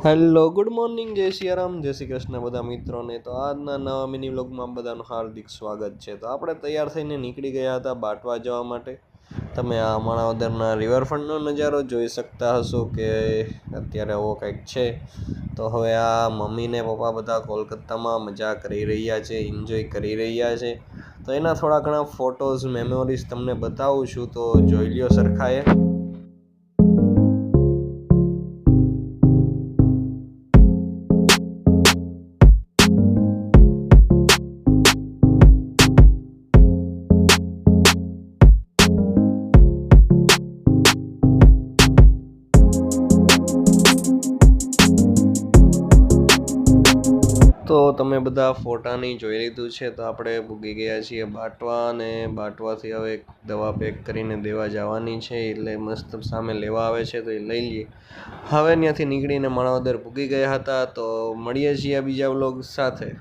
Hello good morning જય સિયારામ જય શ્રી કૃષ્ણ બધા મિત્રોને. તો આજના નવા મિની વ્લોગમાં બધાનું હાર્દિક સ્વાગત છે. તો આપણે તૈયાર થઈને નીકળી ગયા હતા બાટવા જવા માટે. તમે આ માણાવદરના રિવરફ્રન્ટનો નજારો જોઈ શકતા હશો કે અત્યારે આવો કંઈક છે. તો હવે આ મમ્મી ને પપ્પા બધા કોલકાતામાં મજા કરી રહ્યા છે, એન્જોય કરી રહ્યા છે. તો એના થોડા ઘણા ફોટોઝ મેમોરીઝ તમને બતાવું છું, તો જોઈ લ્યો સરખાએ. તો તમે બધા ફોટાની જોઈ લીધું છે. તો આપણે ભૂગી ગયા છીએ બાટવા, અને બાટવાથી હવે દવા પેક કરીને દેવા જવાની છે. એટલે મસ્ત સામે લેવા આવે છે તો એ લઈ લઈએ. હવે ત્યાંથી નીકળીને માણાવદર ભૂગી ગયા હતા. તો મળીએ છીએ બીજા વ્લોગ સાથે.